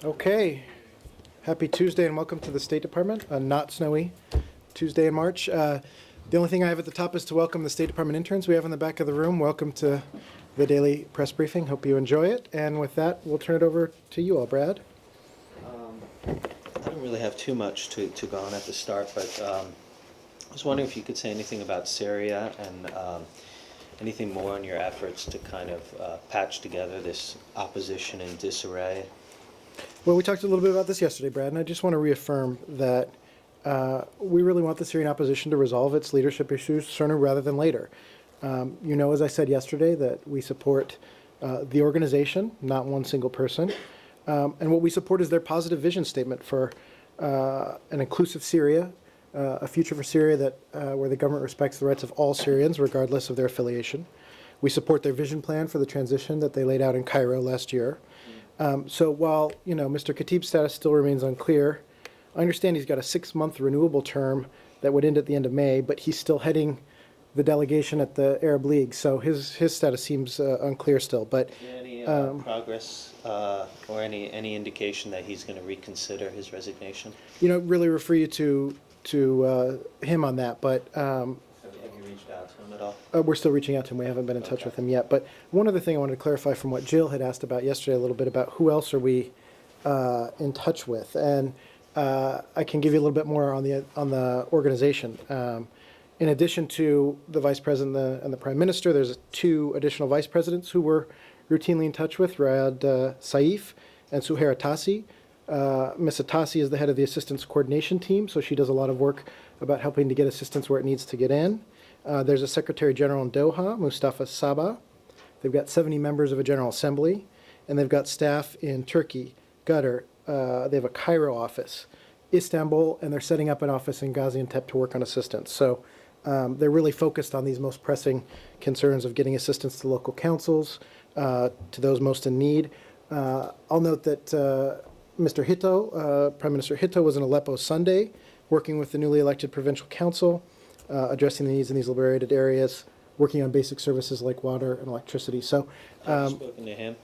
Okay. Happy Tuesday and welcome to the State Department, a not snowy Tuesday in March. The only thing I have at the top is to welcome the State Department interns we have in the back of the room. Welcome to the daily press briefing. Hope you enjoy it. And with that, we'll turn it over to you all, Brad. I don't really have too much to go on at the start, but I was wondering if you could say anything about Syria and anything more on your efforts to kind of patch together this opposition in disarray. Well, we talked a little bit about this yesterday, Brad, and I just want to reaffirm that we really want the Syrian opposition to resolve its leadership issues sooner rather than later. You know, as I said yesterday, that we support the organization, not one single person. And what we support is their positive vision statement for an inclusive Syria, a future for Syria that where the government respects the rights of all Syrians, regardless of their affiliation. We support their vision plan for the transition that they laid out in Cairo last year. So while, you know, Mr. Khatib's status still remains unclear, I understand he's got a 6-month renewable term that would end at the end of May, but he's still heading the delegation at the Arab League, so his status seems unclear still. But Any progress or any indication that he's going to reconsider his resignation? you know, really refer you to him on that. But Have you reached out to him at all? we're still reaching out to him. We haven't been in touch with him yet. But one other thing I wanted to clarify from what Jill had asked about yesterday a little bit about who else are we in touch with, and I can give you a little bit more on the organization. In addition to the vice president and the prime minister, there's 2 additional vice presidents who we're routinely in touch with, Riyad Saif and Suhair Atassi. Ms. Atassi is the head of the assistance coordination team, so she does a lot of work about helping to get assistance where it needs to get in. There's a secretary general in Doha, Mustafa Sabah. They've got 70 members of a general assembly, and they've got staff in Turkey, Qatar. They have a Cairo office, Istanbul, and they're setting up an office in Gaziantep to work on assistance. So they're really focused on these most pressing concerns of getting assistance to local councils, to those most in need. I'll note that Mr. Hitto, Prime Minister Hitto, was in Aleppo Sunday, working with the newly elected provincial council, addressing the needs in these liberated areas, working on basic services like water and electricity. So, Have you spoken to him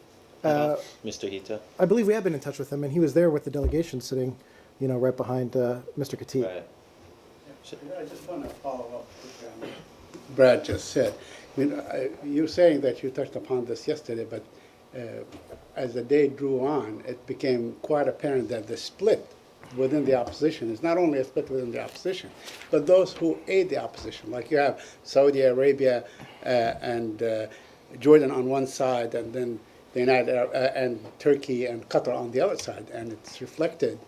at all, Mr. Hita? I believe we have been in touch with him, and he was there with the delegation sitting, you know, right behind Mr. Khatib. Right. I just want to follow up with Brad just said. I mean, you're saying that you touched upon this yesterday, but as the day drew on, it became quite apparent that the split within the opposition is not only a split within the opposition, but those who aid the opposition. Like you have Saudi Arabia and Jordan on one side, and then the United Arab, and Turkey and Qatar on the other side, and it's reflected.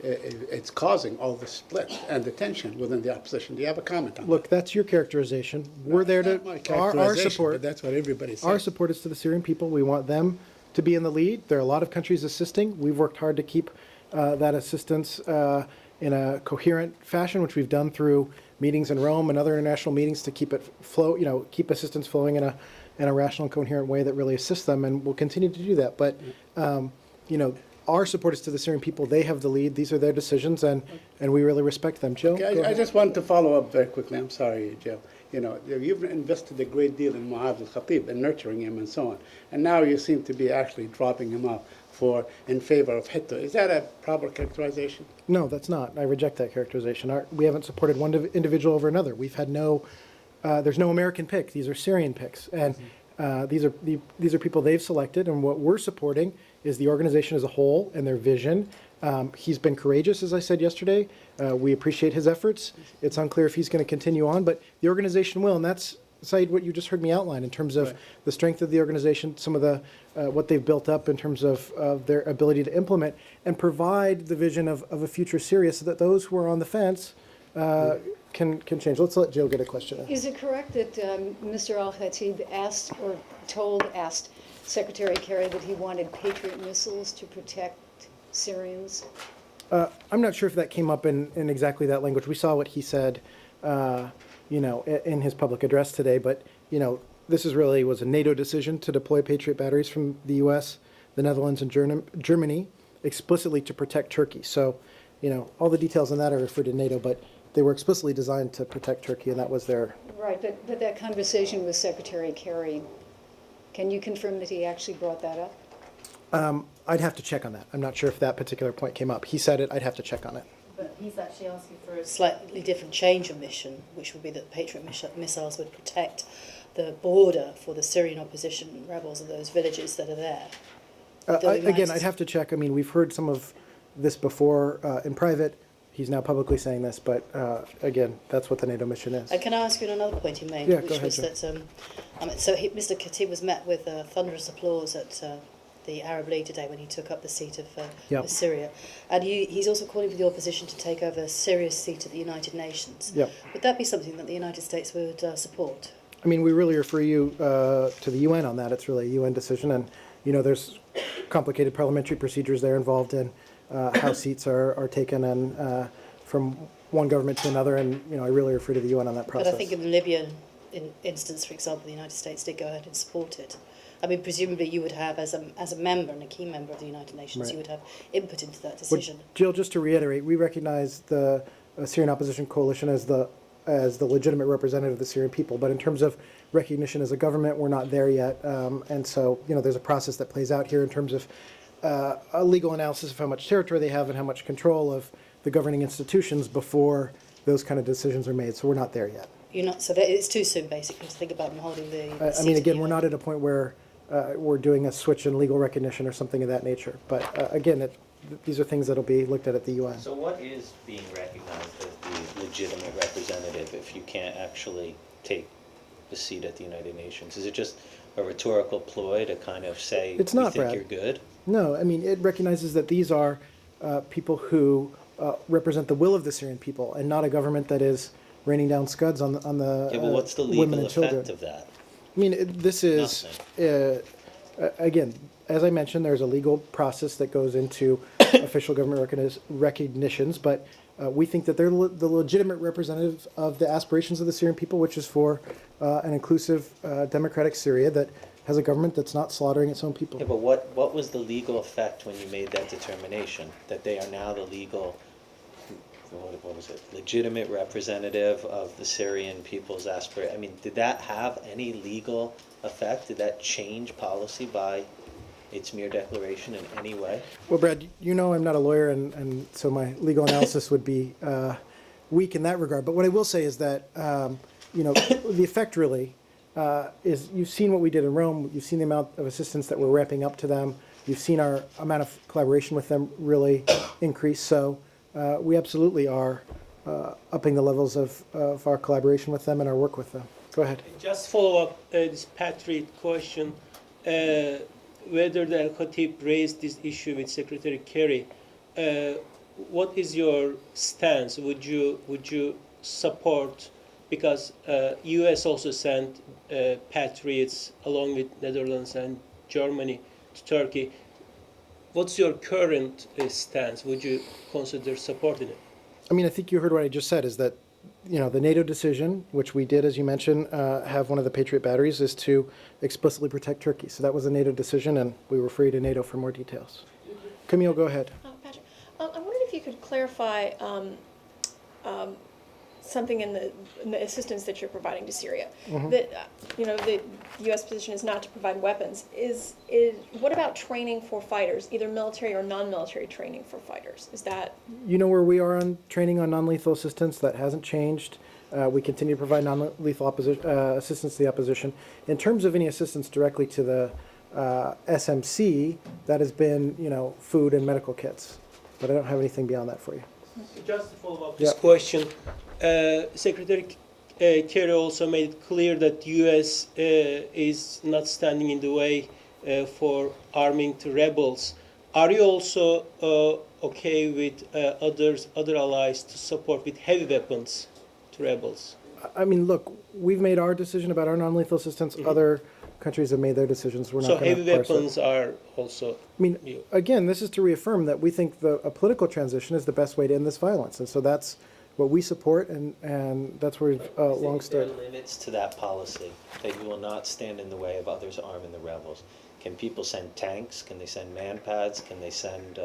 It's causing all the split and the tension within the opposition. Do you have a comment on Look, that's your characterization. We're there to our support. But that's what everybody says. Our support is to the Syrian people. We want them to be in the lead. There are a lot of countries assisting. We've worked hard to keep that assistance in a coherent fashion, which we've done through meetings in Rome and other international meetings to keep it flow. You know, keep assistance flowing in a rational and coherent way that really assists them, and we'll continue to do that. But you know, our support is to the Syrian people. They have the lead. These are their decisions, and we really respect them. Jill? Okay, I just want to follow up very quickly. I'm sorry, Jill. You know, you've invested a great deal in Mu'adh al-Khatib and nurturing him and so on. And now you seem to be actually dropping him off in favor of Hitto. Is that a proper characterization? No, that's not. I reject that characterization. We haven't supported one individual over another. We've had there's no American pick. These are Syrian picks. And these are people they've selected, and what we're supporting is the organization as a whole and their vision. He's been courageous, as I said yesterday. We appreciate his efforts. It's unclear if he's going to continue on, but the organization will, and that's, Saeed, what you just heard me outline in terms of the strength of the organization, some of the what they've built up in terms of their ability to implement and provide the vision of a future Syria so that those who are on the fence can change. Let's let Jill get a question. Is it correct that Mr. Al-Khatib asked Secretary Kerry that he wanted Patriot missiles to protect Syrians? I'm not sure if that came up in exactly that language. We saw what he said, you know, in his public address today. But, you know, this was a NATO decision to deploy Patriot batteries from the U.S., the Netherlands, and Germany explicitly to protect Turkey. So, you know, all the details on that are referred to NATO, but they were explicitly designed to protect Turkey, and that was their... Right, but that conversation with Secretary Kerry, can you confirm that he actually brought that up? I'd have to check on that. I'm not sure if that particular point came up. He said it, I'd have to check on it. But he's actually asking for a slightly different change of mission, which would be that Patriot missiles would protect the border for the Syrian opposition rebels of those villages that are there. Again, I'd have to check. I mean, we've heard some of this before in private. He's now publicly saying this, but again, that's what the NATO mission is. And can I ask you on another point he made, Yeah, go which ahead, was Joe. that, Mr. Khatib was met with thunderous applause at the Arab League today when he took up the seat of Yep. Syria. And he's also calling for the opposition to take over Syria's seat at the United Nations. Yep. Would that be something that the United States would support? I mean, we really refer you to the UN on that. It's really a UN decision, and there's complicated parliamentary procedures there involved in how seats are taken and from one government to another, and I really refer to the UN on that process. But I think in the Libyan instance, for example, the United States did go ahead and support it. I mean, presumably you would have, as a member and a key member of the United Nations, Right. you would have input into that decision. Jill, just to reiterate, we recognize the Syrian Opposition Coalition as the legitimate representative of the Syrian people, but in terms of recognition as a government, we're not there yet, and so there's a process that plays out here in terms of a legal analysis of how much territory they have and how much control of the governing institutions before those kind of decisions are made. So we're not there yet. So it's too soon, basically, to think about them holding the. I seat mean, of the again, we're UN. not at a point where we're doing a switch in legal recognition or something of that nature. But again, these are things that'll be looked at the UN. So what is being recognized as the legitimate representative if you can't actually take the seat at the United Nations? Is it just a rhetorical ploy to kind of say, It's not, we think Brad. you're good? No, I mean, it recognizes that these are people who represent the will of the Syrian people and not a government that is raining down scuds on the Yeah, but what's the women legal and children. effect of that? I mean, this is, again, as I mentioned, there's a legal process that goes into official government recognitions, but we think that they're the legitimate representative of the aspirations of the Syrian people, which is for an inclusive, democratic Syria that has a government that's not slaughtering its own people. Yeah, but what was the legal effect when you made that determination, that they are now the legal, what was it, legitimate representative of the Syrian people's aspiration? I mean, did that have any legal effect? Did that change policy by its mere declaration in any way? Well, Brad, I'm not a lawyer, and so my legal analysis would be weak in that regard. But what I will say is that, the effect really is you've seen what we did in Rome. You've seen the amount of assistance that we're ramping up to them. You've seen our amount of collaboration with them really increase. So we absolutely are upping the levels of our collaboration with them and our work with them. Go ahead. Just follow up this Patriot question. Whether the Al-Khatib raised this issue with Secretary Kerry, what is your stance? Would you support? Because U.S. also sent Patriots along with Netherlands and Germany to Turkey. What's your current stance? Would you consider supporting it? I mean, I think you heard what I just said, is that, the NATO decision, which we did, as you mentioned, have one of the Patriot batteries, is to explicitly protect Turkey. So that was a NATO decision, and we refer you to NATO for more details. Camille, go ahead. Patrick, I wondered if you could clarify something in the assistance that you're providing to Syria. That the U.S. position is not to provide weapons. Is what about training for fighters, either military or non-military training for fighters? Is that? You know where we are on training on non-lethal assistance. That hasn't changed. We continue to provide non-lethal assistance to the opposition. In terms of any assistance directly to the SMC, that has been food and medical kits. But I don't have anything beyond that for you. Just to follow up this Yeah. question, Secretary Kerry also made it clear that U.S. Is not standing in the way for arming the rebels. Are you also okay with other allies to support with heavy weapons to rebels? I mean, look, we've made our decision about our non-lethal assistance. Other countries have made their decisions. We're So not going heavy to parse it. weapons are also. I mean, again, this is to reaffirm that we think a political transition is the best way to end this violence, and so that's what we support, and that's where we've long stood. There are limits to that policy, that you will not stand in the way of others arming the rebels. Can people send tanks? Can they send man-pads? Can they send,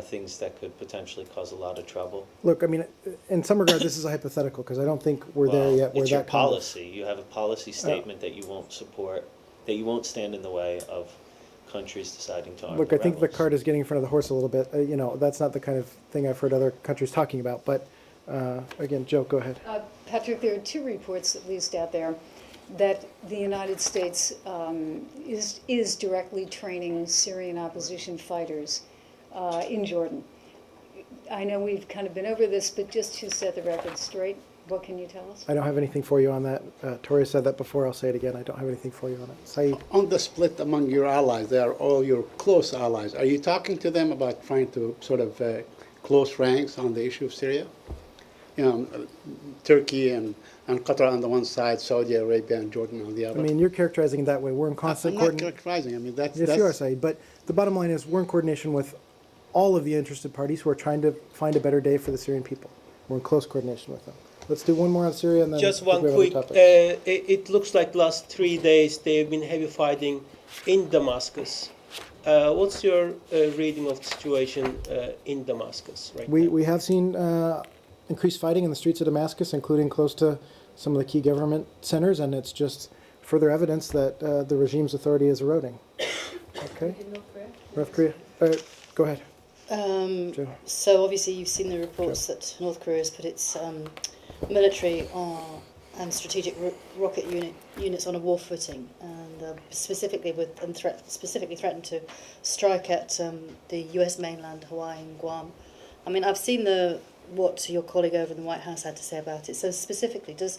things that could potentially cause a lot of trouble? Look, I mean, in some regard, this is a hypothetical, because I don't think we're there Well, yet. Where it's your that kind of- policy. You have a policy statement that you won't support, that you won't stand in the way of countries deciding to arm Look, the I think the rebels. cart is getting in front of the horse a little bit. You know, that's not the kind of thing I've heard other countries talking about. But again, Joe, go ahead. Patrick, there are two reports at least out there that the United States is directly training Syrian opposition fighters in Jordan. I know we've kind of been over this, but just to set the record straight, what can you tell us? I don't have anything for you on that. Tori said that before. I'll say it again. I don't have anything for you on it. Saeed? On the split among your allies, they are all your close allies. Are you talking to them about trying to sort of close ranks on the issue of Syria? You know, Turkey and Qatar on the one side, Saudi Arabia and Jordan on the I other. mean, you're characterizing it that way. We're in I'm constant not coordination. characterizing. I mean, that's Yes, you are, Saeed. But the bottom line is we're in coordination with all of the interested parties who are trying to find a better day for the Syrian people. We're in close coordination with them. Let's do one more on Syria and then Just I think one we have quick, other topics. it looks like last 3 days they've been heavy fighting in Damascus. What's your reading of the situation in Damascus right now? We have seen increased fighting in the streets of Damascus, including close to some of the key government centers, and it's just further evidence that the regime's authority is eroding. Okay. North Korea. Go ahead. Joe. So obviously you've seen the reports that North Korea has put its military and strategic rocket units on a war footing, and specifically threatened to strike at the U.S. mainland, Hawaii and Guam. I mean, I've seen what your colleague over in the White House had to say about it. So specifically, does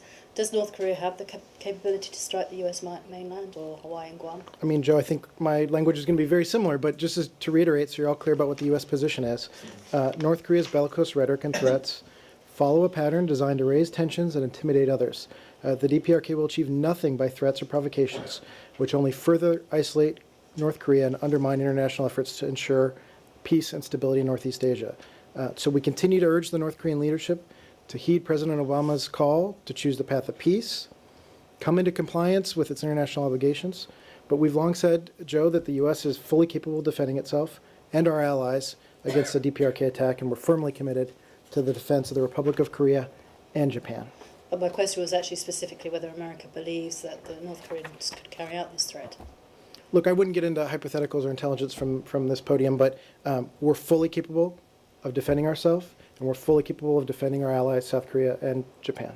North Korea have the capability to strike the U.S. mainland or Hawaii and Guam? I mean, Joe, I think my language is going to be very similar, but just to reiterate, so you're all clear about what the U.S. position is, North Korea's bellicose rhetoric and threats follow a pattern designed to raise tensions and intimidate others. The DPRK will achieve nothing by threats or provocations, which only further isolate North Korea and undermine international efforts to ensure peace and stability in Northeast Asia. So we continue to urge the North Korean leadership to heed President Obama's call to choose the path of peace, come into compliance with its international obligations. But we've long said, Joe, that the U.S. is fully capable of defending itself and our allies against the DPRK attack, and we're firmly committed to the defense of the Republic of Korea and Japan. But my question was actually specifically whether America believes that the North Koreans could carry out this threat. Look, I wouldn't get into hypotheticals or intelligence from this podium, but we're fully capable of defending ourselves, and we're fully capable of defending our allies, South Korea and Japan.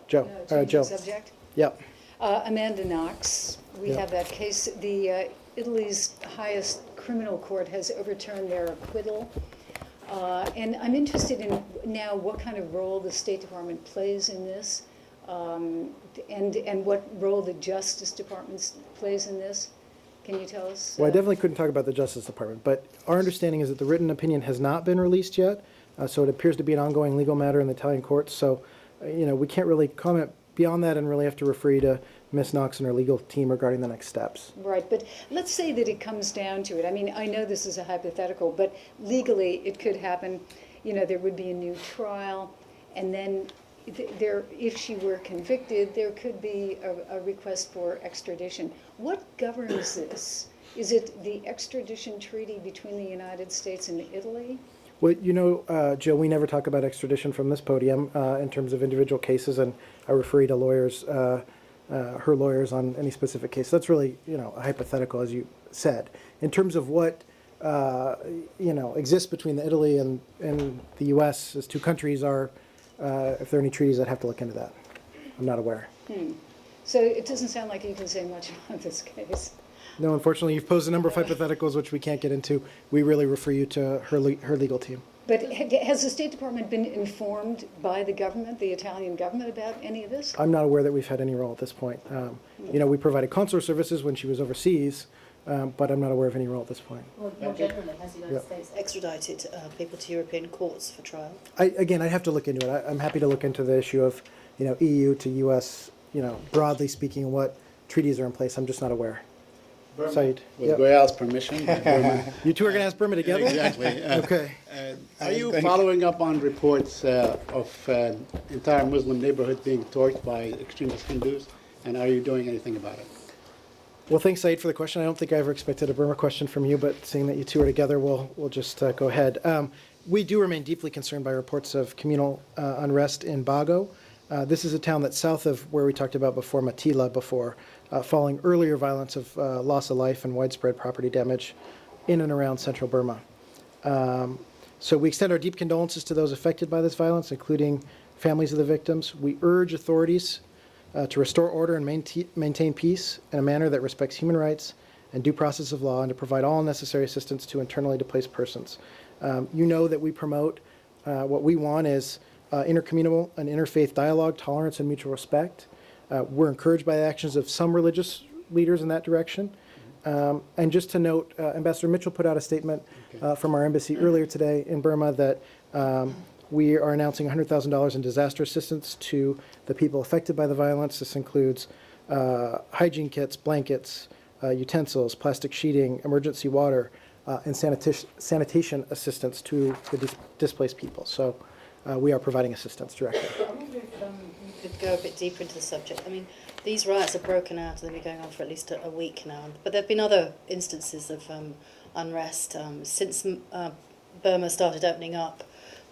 Joe. Joe. Subject. Yep. Amanda Knox, we Yeah. have that case. The Italy's highest criminal court has overturned their acquittal. And I'm interested in now what kind of role the State Department plays in this, and what role the Justice Department plays in this. Can you tell us? Well, I definitely couldn't talk about the Justice Department, but our understanding is that the written opinion has not been released yet, so it appears to be an ongoing legal matter in the Italian courts. So, we can't really comment beyond that and really have to refer you to Ms. Knox and her legal team regarding the next steps. Right, but let's say that it comes down to it. I mean, I know this is a hypothetical, but legally it could happen. There would be a new trial, and then if she were convicted, there could be a request for extradition. What governs this? Is it the extradition treaty between the United States and Italy? Well, Jill, we never talk about extradition from this podium in terms of individual cases, and I refer you to lawyers, her lawyers on any specific case. That's really, a hypothetical, as you said. In terms of what, exists between Italy and the U.S. as two countries are, if there are any treaties, I'd have to look into that. I'm not aware. So it doesn't sound like you can say much about this case. No, unfortunately, you've posed a number of hypotheticals which we can't get into. We really refer you to her legal team. But has the State Department been informed by the government, the Italian government, about any of this? I'm not aware that we've had any role at this point. We provided consular services when she was overseas, but I'm not aware of any role at this point. Well, more generally, has the United States extradited people to European courts for trial? I'd have to look into it. I'm happy to look into the issue of, EU to U.S., broadly speaking, what treaties are in place. I'm just not aware. Saeed. With Yep. Goyal's permission. Burma. You two are going to ask Burma together? Exactly. Okay. Are you following up on reports of entire Muslim neighborhood being torched by extremist Hindus, and are you doing anything about it? Well, thanks, Saeed, for the question. I don't think I ever expected a Burma question from you, but seeing that you two are together, we'll just go ahead. We do remain deeply concerned by reports of communal unrest in Bago. This is a town that's south of where we talked about before, Matila before, following earlier violence of loss of life and widespread property damage in and around central Burma. So we extend our deep condolences to those affected by this violence, including families of the victims. We urge authorities to restore order and maintain peace in a manner that respects human rights and due process of law, and to provide all necessary assistance to internally displaced persons. You know that we promote what we want is intercommunal and interfaith dialogue, tolerance, and mutual respect. We're encouraged by the actions of some religious leaders in that direction. And just to note, Ambassador Mitchell put out a statement from our embassy earlier today in Burma that we are announcing $100,000 in disaster assistance to the people affected by the violence. This includes hygiene kits, blankets, utensils, plastic sheeting, emergency water, and sanitation assistance to the displaced people. So we are providing assistance directly. I wonder if you could go a bit deeper into the subject. I mean, these riots have broken out and they've been going on for at least a week now. But there have been other instances of unrest since Burma started opening up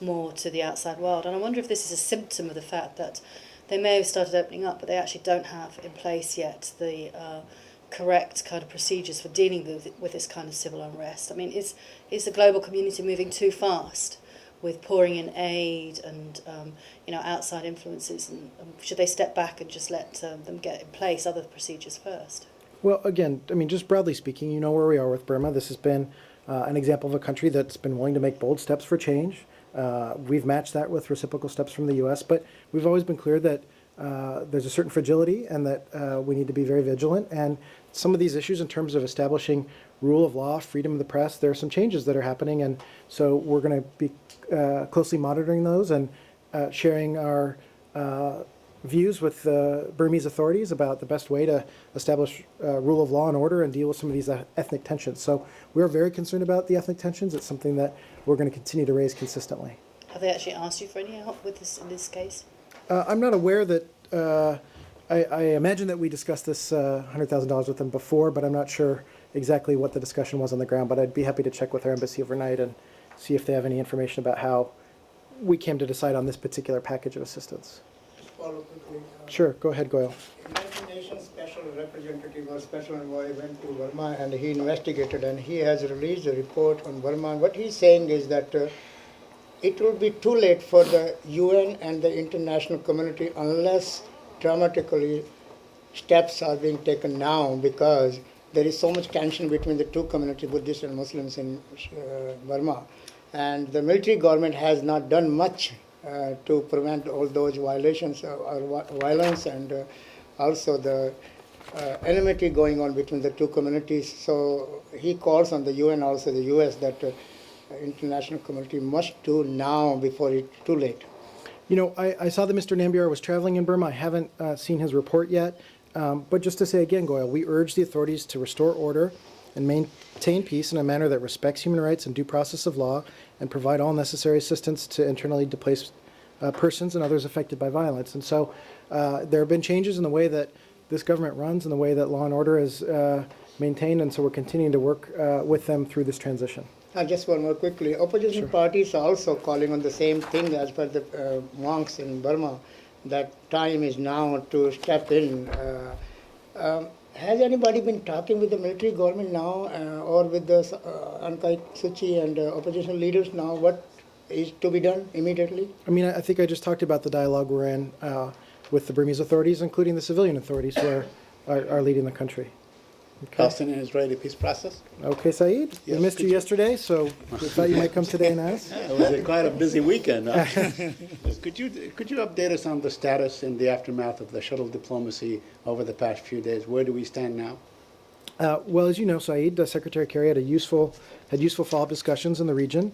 more to the outside world. And I wonder if this is a symptom of the fact that they may have started opening up, but they actually don't have in place yet the correct kind of procedures for dealing with this kind of civil unrest. I mean, is the global community moving too fast with pouring in aid and outside influences, and should they step back and just let them get in place other procedures first? Well, again, I mean, just broadly speaking, you know where we are with Burma. This has been an example of a country that's been willing to make bold steps for change. We've matched that with reciprocal steps from the U.S., but we've always been clear that there's a certain fragility and that we need to be very vigilant. And some of these issues in terms of establishing rule of law, freedom of the press, there are some changes that are happening. And so we're going to be closely monitoring those and sharing our views with Burmese authorities about the best way to establish rule of law and order and deal with some of these ethnic tensions. So we're very concerned about the ethnic tensions. It's something that we're going to continue to raise consistently. Have they actually asked you for any help with this in this case? I'm not aware that, I imagine that we discussed this $100,000 with them before, but I'm not sure exactly what the discussion was on the ground. But I'd be happy to check with our embassy overnight and see if they have any information about how we came to decide on this particular package of assistance. Follow quickly. Sure, go ahead, Goyal. United Nations Special Representative or Special Envoy went to Burma and he investigated, and he has released a report on Burma. And what he's saying is that it will be too late for the UN and the international community unless dramatically steps are being taken now, because there is so much tension between the two communities, Buddhists and Muslims in Burma. And the military government has not done much to prevent all those violations or violence, and also the enmity going on between the two communities. So he calls on the UN, also the US, that international community must do now before it's too late. You know, I saw that Mr. Nambiar was traveling in Burma. I haven't seen his report yet. But just to say again, Goyal, we urge the authorities to restore order and maintain peace in a manner that respects human rights and due process of law, and provide all necessary assistance to internally displaced persons and others affected by violence. And so there have been changes in the way that this government runs and the way that law and order is maintained, and so we're continuing to work with them through this transition. Just one more quickly. Opposition parties are also calling on the same thing as per the monks in Burma, that time is now to step in. Has anybody been talking with the military government now or with the Aung San Suu Kyi and opposition leaders now? What is to be done immediately? I mean, I think I just talked about the dialogue we're in with the Burmese authorities, including the civilian authorities who are leading the country. Okay. Palestinian and Israeli peace process. Okay, Saeed, we Yes, missed you yesterday, so we thought you might come today and ask. It was quite a busy weekend. Could you update us on the status in the aftermath of the shuttle diplomacy over the past few days? Where do we stand now? Well, as you know, Saeed, Secretary Kerry had useful follow-up discussions in the region.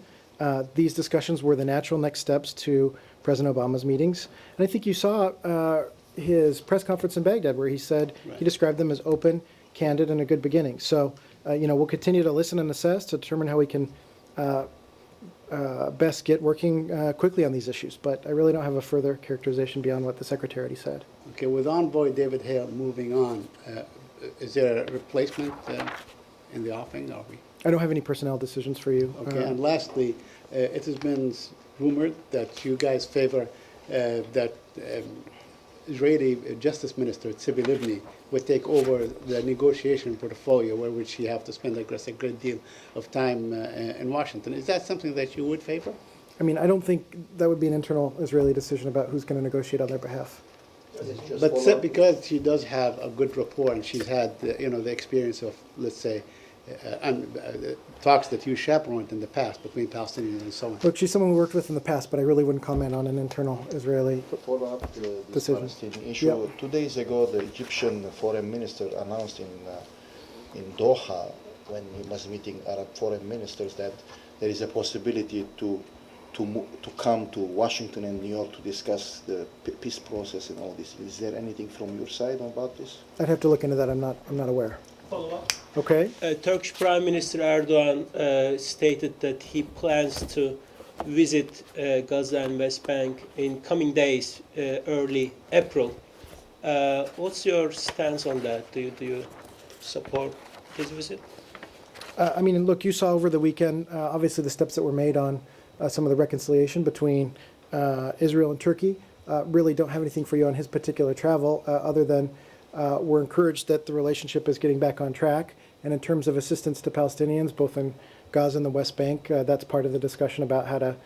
These discussions were the natural next steps to President Obama's meetings. And I think you saw his press conference in Baghdad, where he said he described them as open, candid, and a good beginning. So, we'll continue to listen and assess to determine how we can best get working quickly on these issues. But I really don't have a further characterization beyond what the Secretary already said. Okay, with Envoy David Hale moving on, is there a replacement in the offing? Are we? I don't have any personnel decisions for you. Okay, and lastly, it has been rumored that you guys favor that Israeli Justice Minister, Tzipi Livni, would take over the negotiation portfolio, where would she have to spend, I guess, a great deal of time in Washington. Is that something that you would favor? I mean, I don't think that would be an internal Israeli decision about who's going to negotiate on their behalf. But because she does have a good rapport and she's had the experience of, let's say, talks that you chaperoned in the past between Palestinians and so on. Look, she's someone we worked with in the past, but I really wouldn't comment on an internal Israeli. To follow up this Decision. Palestinian issue, Yep. 2 days ago the Egyptian foreign minister announced in Doha, when he was meeting Arab foreign ministers, that there is a possibility to come to Washington and New York to discuss the peace process and all this. Is there anything from your side about this? I'd have to look into that. I'm not aware. Follow up. Okay. Turkish Prime Minister Erdogan stated that he plans to visit Gaza and West Bank in coming days, early April. What's your stance on that? Do you support his visit? I mean, look, you saw over the weekend, obviously, the steps that were made on some of the reconciliation between Israel and Turkey. Really don't have anything for you on his particular travel, other than we're encouraged that the relationship is getting back on track. And in terms of assistance to Palestinians, both in Gaza and the West Bank, that's part of the discussion about how to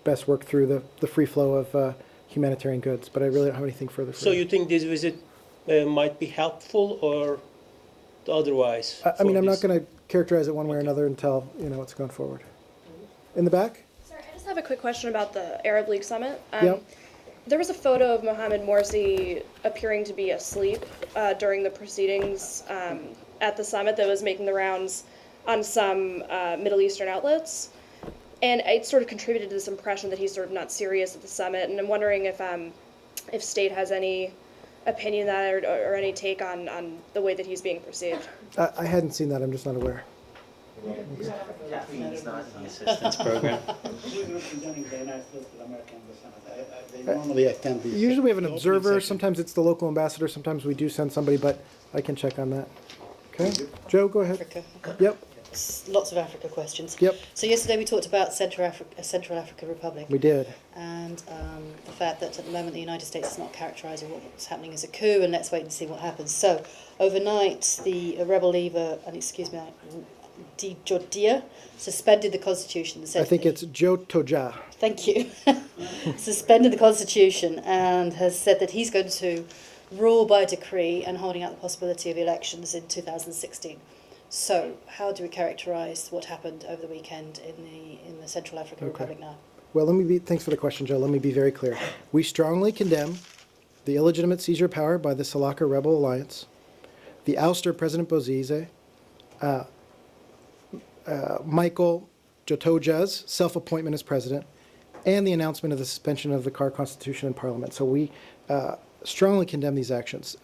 best work through the free flow of humanitarian goods. But I really don't have anything further for So you think this visit might be helpful or otherwise? I mean, I'm not going to characterize it one way or another until it's going forward. In the back? Sorry, I just have a quick question about the Arab League summit. Yep. There was a photo of Mohamed Morsi appearing to be asleep during the proceedings at the summit that was making the rounds on some Middle Eastern outlets. And it sort of contributed to this impression that he's sort of not serious at the summit. And I'm wondering if State has any opinion on that or any take on the way that he's being perceived. I hadn't seen that. I'm just not aware. Caffeine's not in the assistance program. Who's representing the United States to the American Senate? They normally attend these. Usually we have an the opening observer. session. Sometimes it's the local ambassador. Sometimes we do send somebody, but I can check on that. Okay. Joe, go ahead. Africa. Yep. Lots of Africa questions. Yep. So yesterday we talked about Central African Republic. We did. And the fact that at the moment the United States is not characterising what's happening as a coup, and let's wait and see what happens. So overnight, the rebel leader, Di Jodia, suspended the constitution. And said I think that it's Joe Toja. Thank you. Suspended the constitution and has said that he's going to rule by decree and holding out the possibility of elections in 2016. So, how do we characterise what happened over the weekend in the Central African Republic now? Well, thanks for the question, Joe. Let me be very clear. We strongly condemn the illegitimate seizure of power by the Salaka Rebel Alliance, the ouster of President Bouazizi, Michael Jotoja's self-appointment as president, and the announcement of the suspension of the CAR Constitution in Parliament. So we strongly condemn these actions.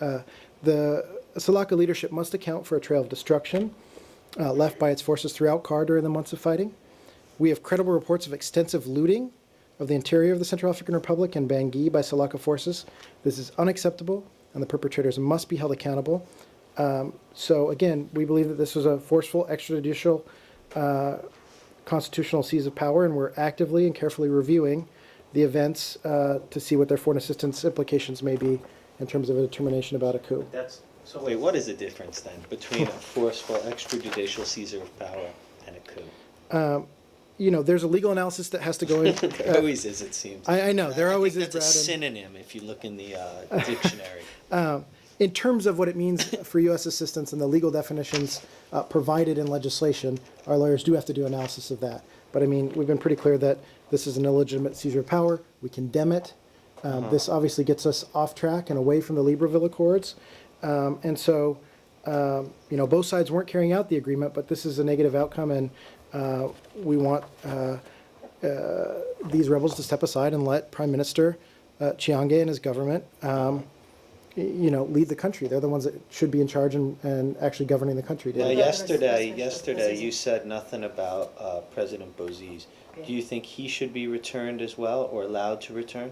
The Salaka leadership must account for a trail of destruction left by its forces throughout CAR during the months of fighting. We have credible reports of extensive looting of the interior of the Central African Republic and Bangui by Salaka forces. This is unacceptable, and the perpetrators must be held accountable. So again, we believe that this was a forceful extrajudicial constitutional seize of power, and we're actively and carefully reviewing the events to see what their foreign assistance implications may be in terms of a determination about a coup. So wait, what is the difference then between a forceful extrajudicial seizure of power and a coup? There's a legal analysis that has to go in. There always is, it seems. I know, there always is, That's a Brad. synonym if you look in the dictionary. In terms of what it means for U.S. assistance and the legal definitions provided in legislation, our lawyers do have to do analysis of that. But I mean, we've been pretty clear that this is an illegitimate seizure of power. We condemn it. This obviously gets us off track and away from the Libreville Accords. And so, both sides weren't carrying out the agreement, but this is a negative outcome, and we want these rebels to step aside and let Prime Minister Chiange and his government lead the country. They're the ones that should be in charge and actually governing the country. Now, yesterday you said nothing about President Bouazizi. Do you think he should be returned as well, or allowed to return?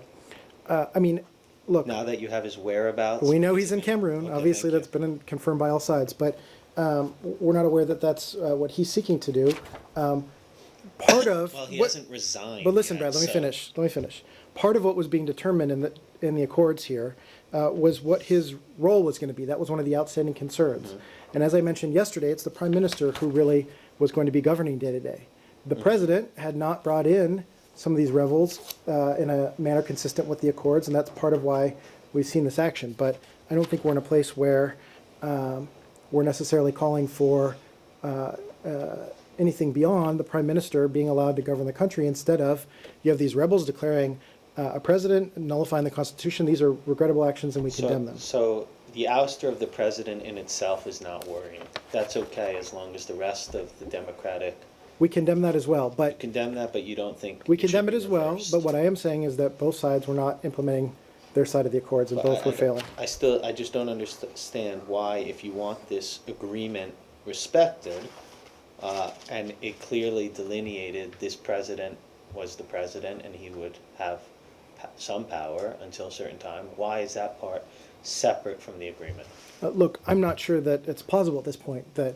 Look. Now that you have his whereabouts? We know he's in Cameroon. Okay, obviously, that's been confirmed by all sides. But we're not aware that that's what he's seeking to do. Part of Well, he hasn't resigned. But listen, yet, Brad, let me so- finish. Part of what was being determined in the Accords here was what his role was going to be. That was one of the outstanding concerns. And as I mentioned yesterday, it's the Prime Minister who really was going to be governing day to day. The President had not brought in some of these rebels in a manner consistent with the Accords, and that's part of why we've seen this action. But I don't think we're in a place where we're necessarily calling for anything beyond the Prime Minister being allowed to govern the country. Instead of, you have these rebels declaring a president, nullifying the Constitution. These are regrettable actions, and we condemn them. So the ouster of the president in itself is not worrying. That's okay as long as the rest of the Democratic. We condemn that as well, You but condemn that, but you don't think we it should condemn it be as well. reversed. But what I am saying is that both sides were not implementing their side of the Accords, and But both were failing. I just don't understand why, if you want this agreement respected, and it clearly delineated this president was the president and he would have some power until a certain time, why is that part separate from the agreement? Look, I'm not sure that it's plausible at this point that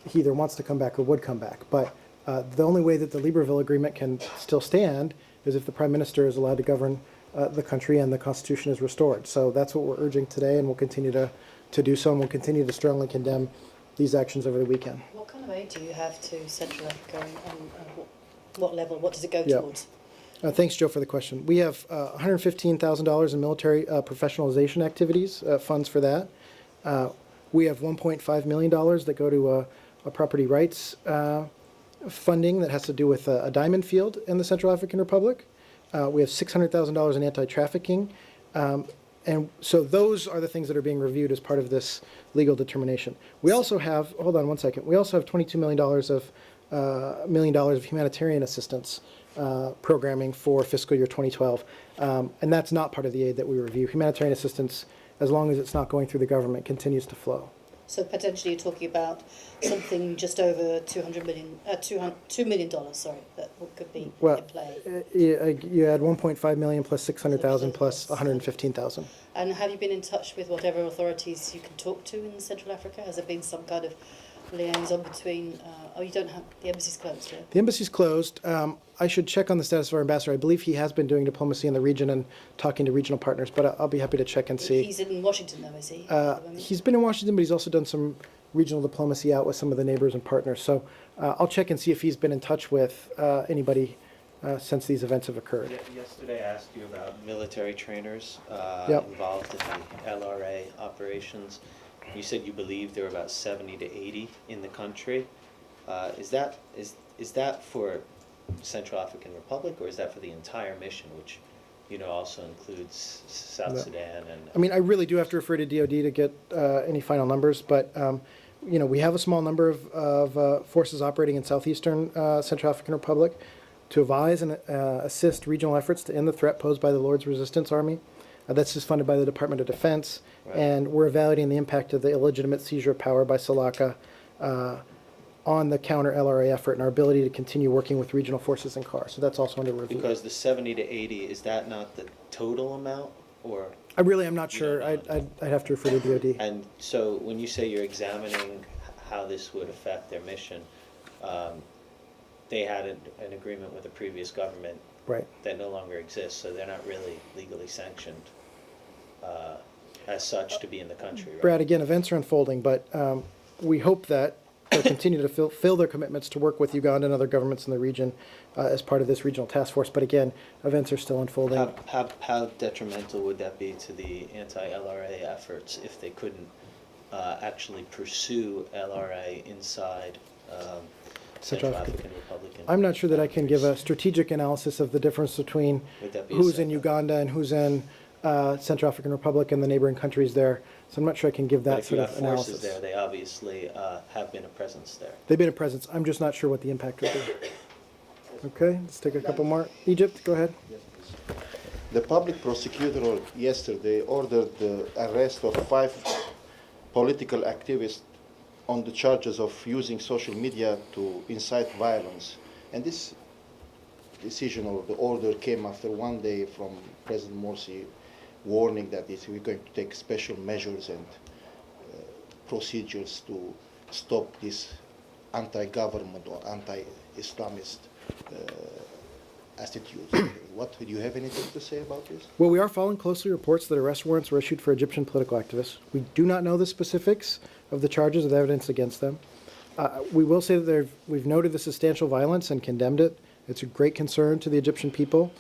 he either wants to come back or would come back. But the only way that the Libreville Agreement can still stand is if the Prime Minister is allowed to govern the country and the Constitution is restored. So that's what we're urging today, and we'll continue to do so, and we'll continue to strongly condemn these actions over the weekend. What kind of aid do you have to Central Africa, and what level? What does it go Yeah. towards? Thanks, Joe, for the question. We have $115,000 in military professionalization activities, funds for that. We have $1.5 million that go to a property rights funding that has to do with a diamond field in the Central African Republic. We have $600,000 in anti-trafficking. And so those are the things that are being reviewed as part of this legal determination. We also have, hold on one second, we also have $22 million of humanitarian assistance programming for fiscal year 2012. And that's not part of the aid that we review. Humanitarian assistance, as long as it's not going through the government, continues to flow. So potentially you're talking about something just over $2 million, sorry, that could be Well, in play. you had 1.5 million plus 600,000 plus 115,000. And have you been in touch with whatever authorities you can talk to in Central Africa? Has there been some kind of liaison between, you don't have, the embassy's closed, yeah? The embassy's closed. I should check on the status of our ambassador. I believe he has been doing diplomacy in the region and talking to regional partners, but I'll be happy to check and see. He's in Washington though, is he? He's been in Washington, but he's also done some regional diplomacy out with some of the neighbors and partners. So I'll check and see if he's been in touch with anybody since these events have occurred. Yesterday I asked you about military trainers Yep. involved in the LRA operations. You said you believe there are about 70 to 80 in the country. Is that for Central African Republic, or is that for the entire mission, which also includes South No. Sudan and? I mean, I really do have to refer to DoD to get any final numbers, but we have a small number of forces operating in southeastern Central African Republic to advise and assist regional efforts to end the threat posed by the Lord's Resistance Army. That's just funded by the Department of Defense, Right. and we're evaluating the impact of the illegitimate seizure of power by Salaka on the counter-LRA effort and our ability to continue working with regional forces in CAR. So that's also under review. Because the 70 to 80, is that not the total amount, or? I really am not You sure. don't know. I'd have to refer to DoD. And so when you say you're examining how this would affect their mission, they had an agreement with the previous government Right. that no longer exists, so they're not really legally sanctioned as such to be in the country, right? Brad, again, events are unfolding, but we hope that they'll continue to fulfill their commitments to work with Uganda and other governments in the region as part of this regional task force. But again, events are still unfolding. How detrimental would that be to the anti-LRA efforts if they couldn't actually pursue LRA inside Central African Republic? I'm not sure that I can give a strategic analysis of the difference between Would that be a who's in separate- Uganda and who's in Central African Republic and the neighboring countries there. So I'm not sure I can give But that if you sort have of forces analysis. there, they obviously have been a presence there. They've been a presence. I'm just not sure what the impact will be. Okay, let's take a couple more. Egypt, go ahead. The public prosecutor yesterday ordered the arrest of 5 political activists on the charges of using social media to incite violence. And this decision or the order came after one day from President Morsi warning that we're going to take special measures and procedures to stop this anti-government or anti-Islamist attitudes. What do you have anything to say about this? Well, we are following closely reports that arrest warrants were issued for Egyptian political activists. We do not know the specifics of the charges or the evidence against them. We will say that we've noted the substantial violence and condemned it. It's a great concern to the Egyptian people.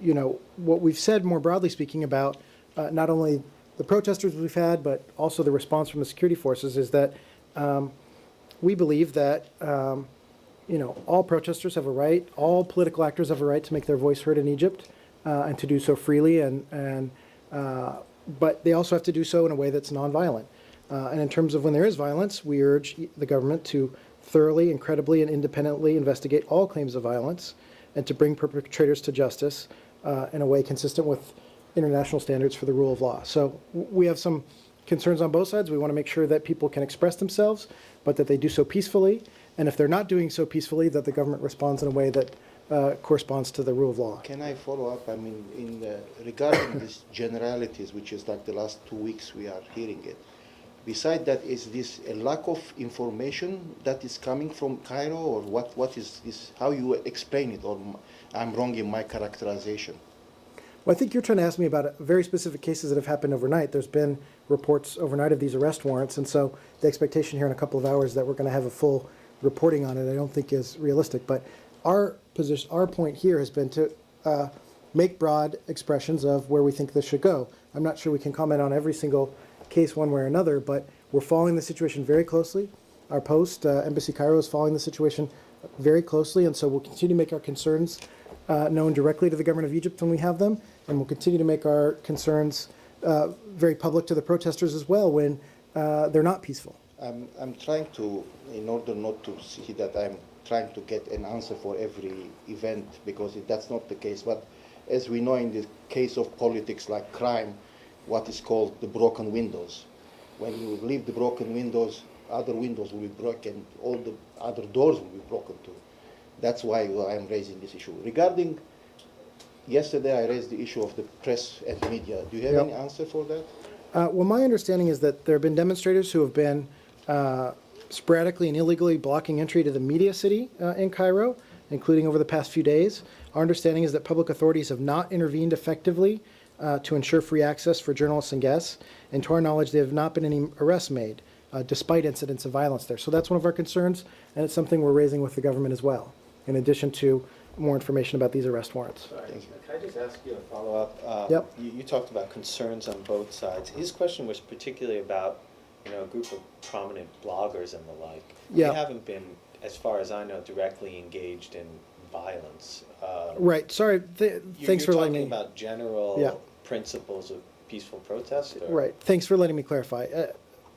You know, what we've said more broadly speaking about not only the protesters we've had, but also the response from the security forces is that we believe that you know, all protesters have a right, all political actors have a right to make their voice heard in Egypt and to do so freely, but they also have to do so in a way that's nonviolent. And in terms of when there is violence, we urge the government to thoroughly, incredibly, and independently investigate all claims of violence and to bring perpetrators to justice in a way consistent with international standards for the rule of law. So we have some concerns on both sides. We want to make sure that people can express themselves, but that they do so peacefully. And if they're not doing so peacefully, that the government responds in a way that corresponds to the rule of law. Can I follow up? I mean, regarding these generalities, which is like the last 2 weeks we are hearing it. Beside that, is this a lack of information that is coming from Cairo, or what is this? How you explain it, or I'm wrong in my characterization? Well, I think you're trying to ask me about very specific cases that have happened overnight. There's been reports overnight of these arrest warrants, and so the expectation here in a couple of hours that we're going to have a full reporting on it, I don't think is realistic. But our position, our point here has been to make broad expressions of where we think this should go. I'm not sure we can comment on every single case one way or another, but we're following the situation very closely. Our post, Embassy Cairo, is following the situation very closely, and so we'll continue to make our concerns known directly to the government of Egypt when we have them, and we'll continue to make our concerns very public to the protesters as well when they're not peaceful. I'm trying to, in order not to see that I'm trying to get an answer for every event, because that's not the case. But as we know, in the case of politics like crime, what is called the broken windows. When you leave the broken windows, other windows will be broken, all the other doors will be broken too. That's why I'm raising this issue. Regarding yesterday, I raised the issue of the press and media. Do you have any answer for that? Well, my understanding is that there have been demonstrators who have been sporadically and illegally blocking entry to the media city in Cairo, including over the past few days. Our understanding is that public authorities have not intervened effectively to ensure free access for journalists and guests, and to our knowledge, there have not been any arrests made, despite incidents of violence there. So that's one of our concerns, and it's something we're raising with the government as well, in addition to more information about these arrest warrants. Sorry, can I just ask you a follow-up? Yep. You talked about concerns on both sides. His question was particularly about, you know, a group of prominent bloggers and the like. Yeah. They haven't been, as far as I know, directly engaged in violence. Right. Sorry. Thanks for letting me. You're talking about general principles of peaceful protest? Or? Right. Thanks for letting me clarify.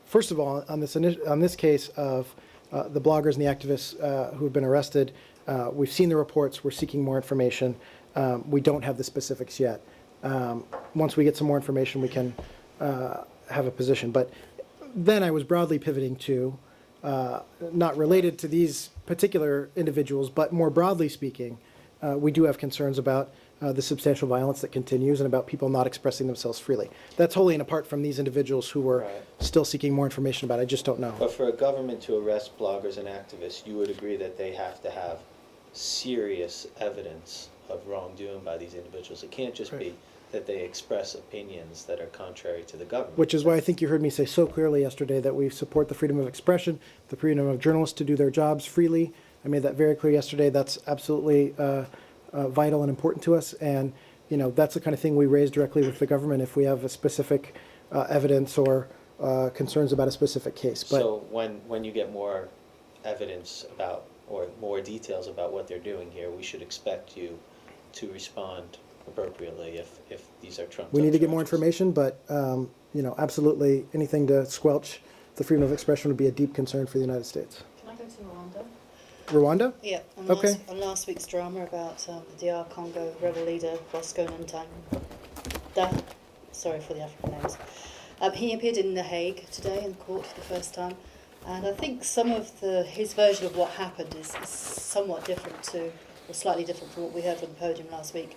First of all, on this case of the bloggers and the activists who have been arrested, we've seen the reports. We're seeking more information. We don't have the specifics yet. Once we get some more information, we can have a position. But then I was broadly pivoting to, not related to these particular individuals, but more broadly speaking, we do have concerns about the substantial violence that continues and about people not expressing themselves freely. That's wholly and apart from these individuals who were still seeking more information about it. I just don't know. But for a government to arrest bloggers and activists, you would agree that they have to have serious evidence of wrongdoing by these individuals. It can't just be that they express opinions that are contrary to the government. Which is why I think you heard me say so clearly yesterday that we support the freedom of expression, the freedom of journalists to do their jobs freely. I made that very clear yesterday. That's absolutely vital and important to us, and you know that's the kind of thing we raise directly with the government if we have a specific evidence or concerns about a specific case. But so when you get more evidence about or more details about what they're doing here, we should expect you to respond appropriately if these are Trump. We need to get more information, but you know, absolutely anything to squelch the freedom of expression would be a deep concern for the United States. Can I go to Rwanda? Rwanda? Yeah, Okay. On last week's drama about the DR Congo rebel leader Bosco Ntaganda. Sorry for the African names. He appeared in The Hague today in court for the first time, and I think some of his version of what happened is somewhat different to, or slightly different from what we heard from the podium last week.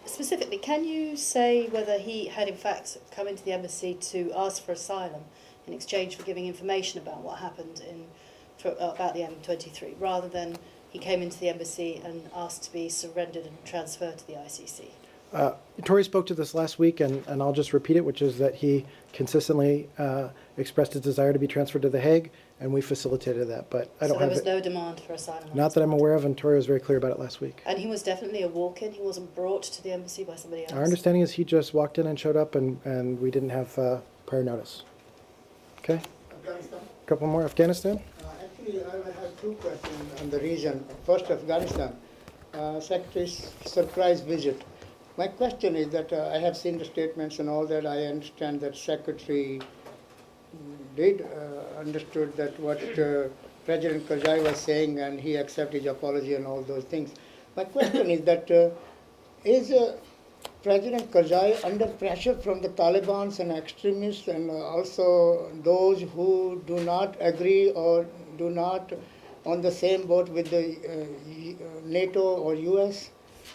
Specifically, can you say whether he had in fact come into the embassy to ask for asylum in exchange for giving information about what happened about the M23, rather than he came into the embassy and asked to be surrendered and transferred to the ICC. Tory spoke to this last week, and I'll just repeat it, which is that he consistently expressed his desire to be transferred to The Hague, and we facilitated that. But I don't so there have was it. no demand for asylum. on Not his that I'm part. aware of, and Tory was very clear about it last week. And he was definitely a walk-in. He wasn't brought to the embassy by somebody else. Our understanding is he just walked in and showed up, and we didn't have prior notice. Okay, Afghanistan? a couple more. Afghanistan? Actually, I have two questions on the region. First, Afghanistan. Secretary's surprise visit. My question is that I have seen the statements and all that. I understand that Secretary did understood that what President Karzai was saying, and he accepted his apology and all those things. My question is that is President Karzai under pressure from the Taliban and extremists and also those who do not agree or do not on the same boat with the NATO or US?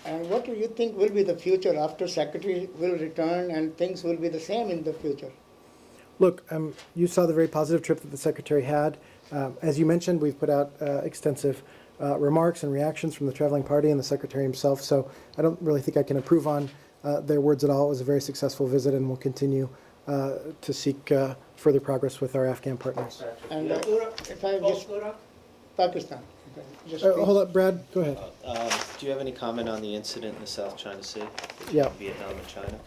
And what do you think will be the future after Secretary will return and things will be the same in the future? Look, you saw the very positive trip that the Secretary had. As you mentioned, we've put out extensive remarks and reactions from the traveling party and the Secretary himself, so I don't really think I can approve on their words at all. It was a very successul visit, and we'll continue to seek further progress with our Afghan partners. And if I just... Pakistan. Okay, just Hold up, Brad, go ahead. Do you have any comment on the incident in the South China Sea? Yeah. Vietnam and China?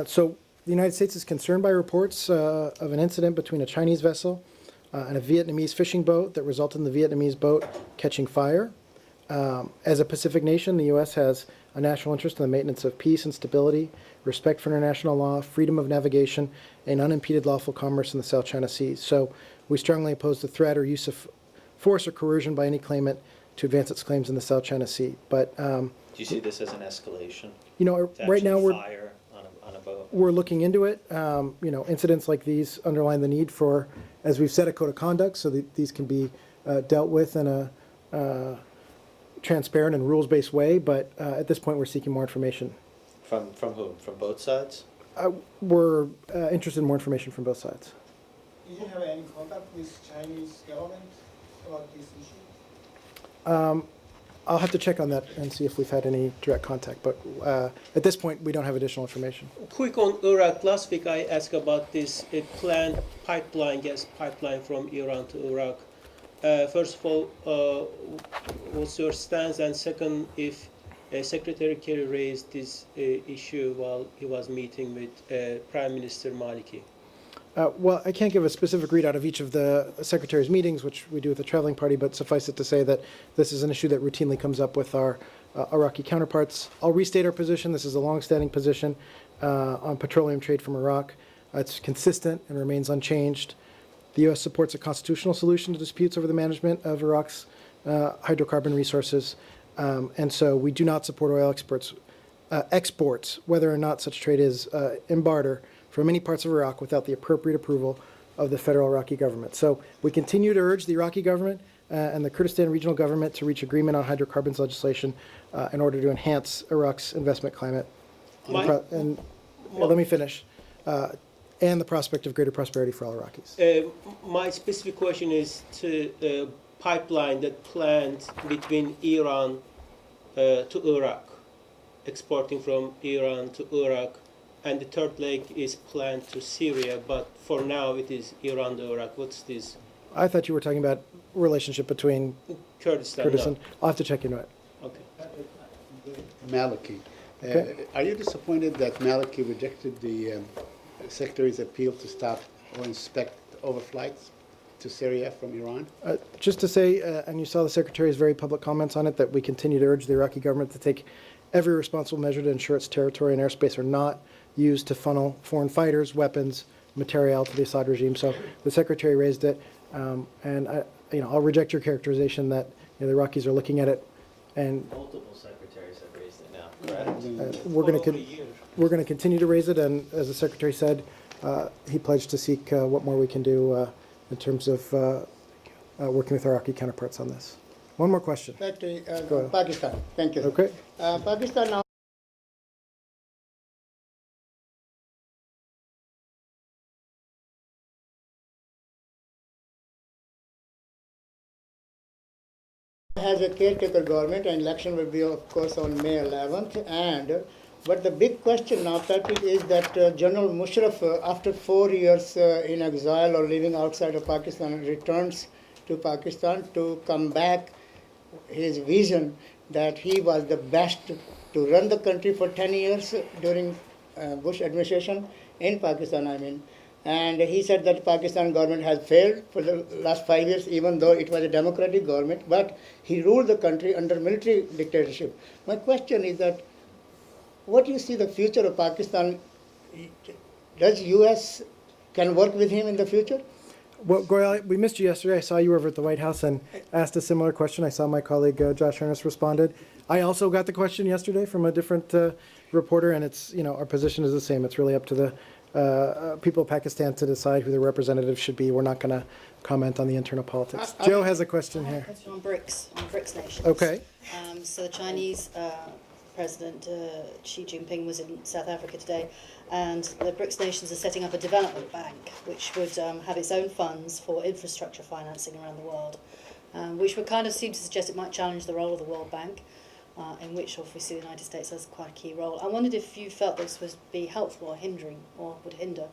So the United States is concerned by reports of an incident between a Chinese vessel and a Vietnamese fishing boat that resulted in the Vietnamese boat catching fire. As a Pacific nation, the U.S. has a national interest in the maintenance of peace and stability, respect for international law, freedom of navigation, and unimpeded lawful commerce in the South China Sea. So we strongly oppose the threat or use of force or coercion by any claimant to advance its claims in the South China Sea. But Do you see this as an escalation? you know, To right now actually we're fire on a boat? we're looking into it. You know, incidents like these underline the need for, as we've said, a code of conduct so that these can be dealt with in a transparent and rules-based way. But at this point, we're seeking more information. From whom? From both sides? We're interested in more information from both sides. Did you have any contact with Chinese government about this issue? I'll have to check on that and see if we've had any direct contact. But at this point, we don't have additional information. Quick on Iraq. Last week I asked about this planned pipeline, gas pipeline from Iran to Iraq. First of all, what's your stance? And second, if Secretary Kerry raised this issue while he was meeting with Prime Minister Maliki? Well, I can't give a specific readout of each of the Secretary's meetings, which we do with the traveling party, but suffice it to say that this is an issue that routinely comes up with our Iraqi counterparts. I'll restate our position. This is a long-standing position on petroleum trade from Iraq. It's consistent and remains unchanged. The U.S. supports a constitutional solution to disputes over the management of Iraq's hydrocarbon resources, and so we do not support oil exports, whether or not such trade is in barter, from many parts of Iraq without the appropriate approval of the federal Iraqi government. So we continue to urge the Iraqi government and the Kurdistan Regional Government to reach agreement on hydrocarbons legislation in order to enhance Iraq's investment climate. Let me finish. And the prospect of greater prosperity for all Iraqis. My specific question is to the pipeline that planned between Iran to Iraq, exporting from Iran to Iraq, and the third leg is planned to Syria, but for now it is Iran to Iraq. What's this? I thought you were talking about relationship between Kurdistan. Kurdistan. No. I'll have to check into it. Okay. Maliki. Okay. Are you disappointed that Maliki rejected the Secretary's appeal to stop or inspect overflights to Syria from Iran? Just to say, and you saw the Secretary's very public comments on it, that we continue to urge the Iraqi government to take every responsible measure to ensure its territory and airspace are not used to funnel foreign fighters, weapons, material to the Assad regime. So the Secretary raised it, and I'll reject your characterization that the Iraqis are looking at it, and Multiple secretaries have raised it now, correct? we're going to continue to raise it. And as the Secretary said, he pledged to seek what more we can do in terms of working with our Iraqi counterparts on this. One more question. Pakistan. Thank you. Okay. Pakistan now has a caretaker government, and election will be, of course, on May 11th. But the big question now, Patrick, is that General Musharraf, after 4 years in exile or living outside of Pakistan, returns to Pakistan to come back. His vision that he was the best to run the country for 10 years during Bush administration in Pakistan, I mean. And he said that the Pakistan government has failed for the last 5 years, even though it was a democratic government, but he ruled the country under military dictatorship. My question is that, what do you see the future of Pakistan? Does U.S. can work with him in the future? Well, Goyal, we missed you yesterday. I saw you over at the White House and asked a similar question. I saw my colleague Josh Earnest responded. I also got the question yesterday from a different reporter, and it's, our position is the same. It's really up to the people of Pakistan to decide who their representatives should be. We're not going to comment on the internal politics. Joe has a question here. Question on BRICS nations. Okay. So the Chinese President Xi Jinping was in South Africa today, and the BRICS nations are setting up a development bank which would have its own funds for infrastructure financing around the world, which would kind of seem to suggest it might challenge the role of the World Bank, in which obviously the United States has quite a key role. I wondered if you felt this would be helpful or hindering or would hinder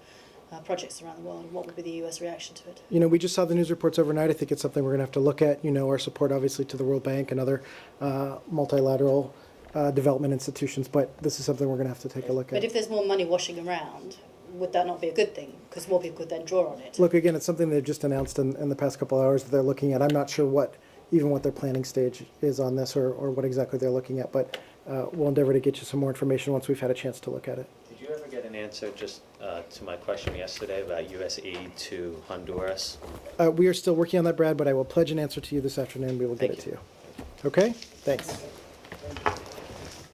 projects around the world, and what would be the U.S. reaction to it? We just saw the news reports overnight. I think it's something we're going to have to look at. Our support obviously to the World Bank and other multilateral development institutions, but this is something we're going to have to take a look at. But if there's more money washing around, would that not be a good thing? Because more people could then draw on it. Look, again, it's something they've just announced in the past couple of hours that they're looking at. I'm not sure what their planning stage is on this or what exactly they're looking at, but we'll endeavor to get you some more information once we've had a chance to look at it. Did you ever get an answer just to my question yesterday about U.S. aid to Honduras? We are still working on that, Brad, but I will pledge an answer to you this afternoon. We will get it to you. Okay? Thanks.